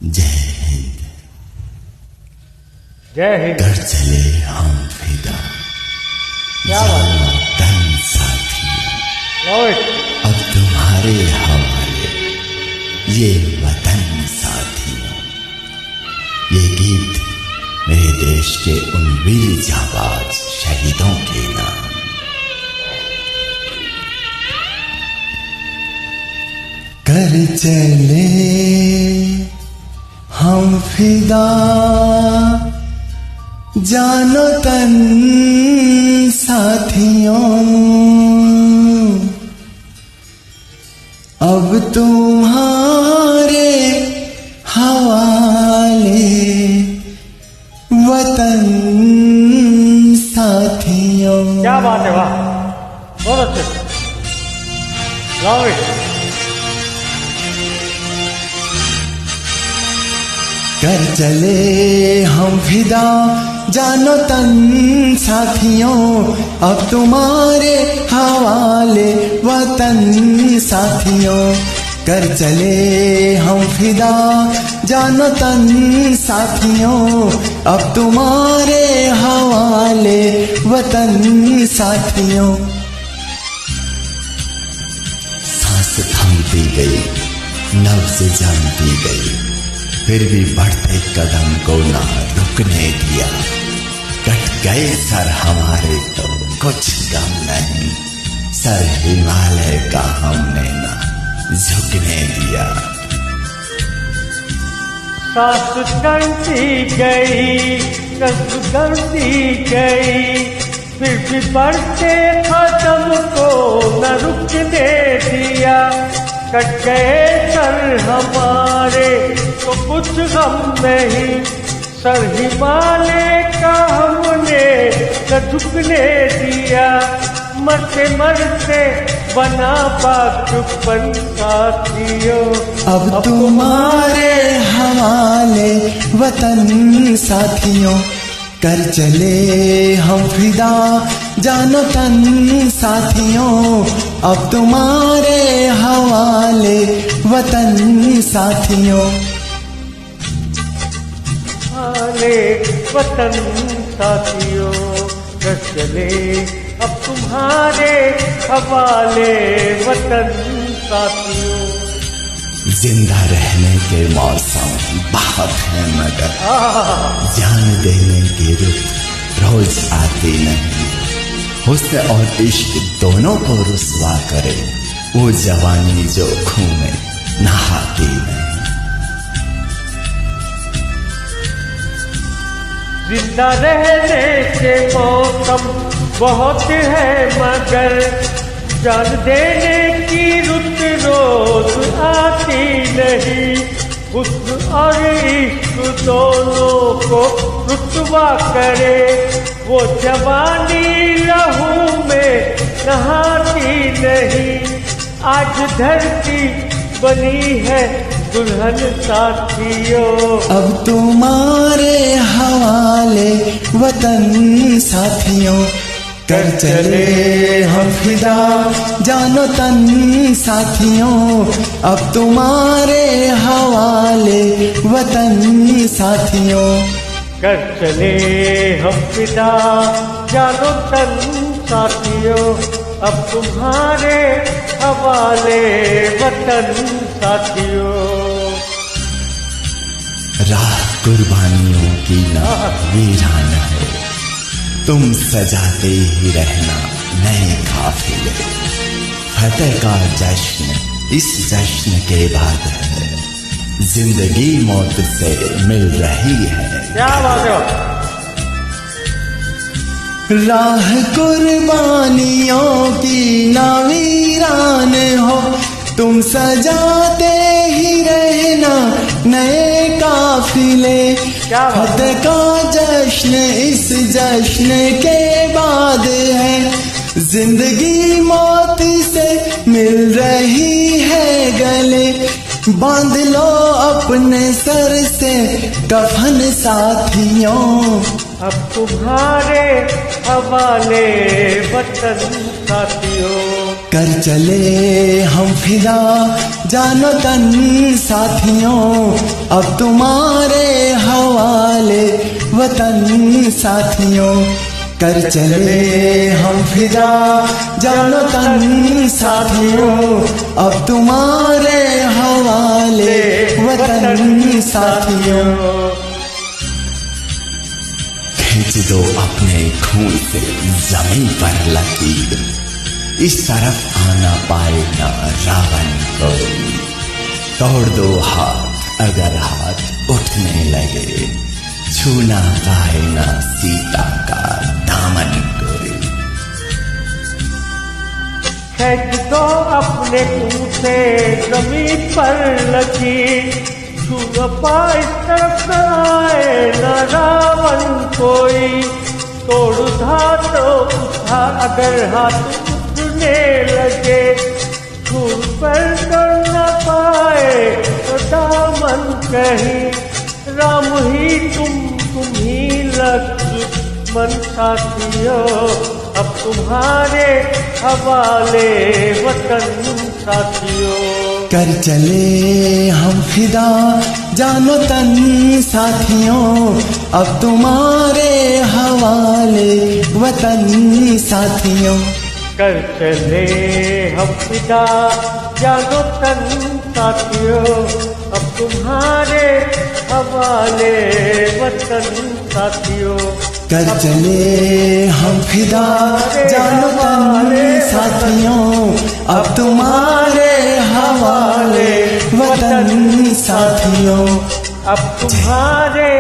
जय हिंद। जय हिंद। कर चले हम फिदा, क्या बात है? जानो तन साथी, अब तुम्हारे हवाले ये वतन साथियों। ये गीत मेरे देश के उन वीर जाबाज शहीदों के नाम। कर चले हम फिदा, जानो तन साथियों। अब तुम्हारे हवाले वतन साथियों। क्या बात है, वाह, बहुत अच्छे। Love it. कर चले हम फिदा, जानो तन साथियों। अब तुम्हारे हवाले वतन साथियों। कर चले हम फिदा, जानो तन साथियों। अब तुम्हारे हवाले वतन साथियों। सांस थमती गई, नब्ज जमती गई, फिर भी बढ़ते कदम को ना रुकने दिया। कट गए सर हमारे तो कुछ गम नहीं, सर हिमालय का हमने ना झुकने दिया। सांस करती गई, कसम करती गई, फिर भी बढ़ते कदम को न रुकने दिया। कट गए सर हमारे तो कुछ गम नहीं, सर हिमालय का हमने न झुकने दिया। मरते मरते बना बागपन साथियों। अब तुम्हारे हवाले वतन साथियों। कर चले हम फिदा, जानो तन साथियों। अब तुम्हारे हवाले वतन साथियों। हमारे वतन साथियों, कर चले अब तुम्हारे हवाले वतन साथियों। जिंदा रहने के मौसम बहुत है, मगर जान देने की रुत रोज आती नहीं। हुस्न और इश्क दोनों को रुसवा करे वो जवानी जो खून में नहाती नहीं। जिंदा रहने के मौसम बहुत है, मगर जान देने की रुत रोज आती नहीं। हुस्न और इश्क दोनों को रुतबा करे वो जवानी लहू में नहाती नहीं। आज धरती बनी है दुल्हन साथियों। अब तुम्हारे हवाले वतन साथियों। कर चले हम फिदा, जानो तन साथियों। अब तुम्हारे हवाले वतन साथियों। कर चले हम फिदा, जानो तन साथियों। अब तुम्हारे हवाले वतन साथियों। राह कुर्बानियों की ना वीरान है, तुम सजाते ही रहना नए काफिले। फतेह का जश्न इस जश्न के बाद है, जिंदगी मौत से मिल रही है। क्या बात है। राह कुर्बानियों की ना वीरान हो, तुम सजाते ही रहना नए काफिले। फतेह का जश्न इस जश्न के बाद है, जिंदगी मौत से मिल रही है गले। बांध लो अपने सर से कफन साथियों। अब तुम्हारे हवाले वतन साथियों। कर चले हम फिदा जानो तन साथियों, अब तुम्हारे हवाले वतन साथियों। कर चले हम फिदा जानो तन साथियों, अब तुम्हारे हवाले वतन साथियों। खींच दो अपने खून से जमीन पर लकीर, इस तरफ आना पाए ना रावण कोई। तोड़ दो हाथ अगर हाथ उठने लगे, छूना पाए ना सीता का दामन कोई। खींच दो अपने खून से जमीन पर लकीर, छू न पाए इस तरफ न आए न रावण कोई। तोड़ तो उठा अगर हाथ उठने लगे, खून पर कर न पाए तो दामन कहीं। राम ही तुम ही लक्ष्मण साथियों, अब तुम्हारे हवाले वतन साथियों। कर चले हम फिदा जानो तन साथियों, अब तुम्हारे हवाले वतन साथियों। कर चले हम फिदा जानो तन साथियों, अब तुम्हारे हवाले वतन साथियों। कर चले हम फिदा जानो तन साथियों, अब तुम्हारे हवाले वतन साथियों। अब तुम्हारे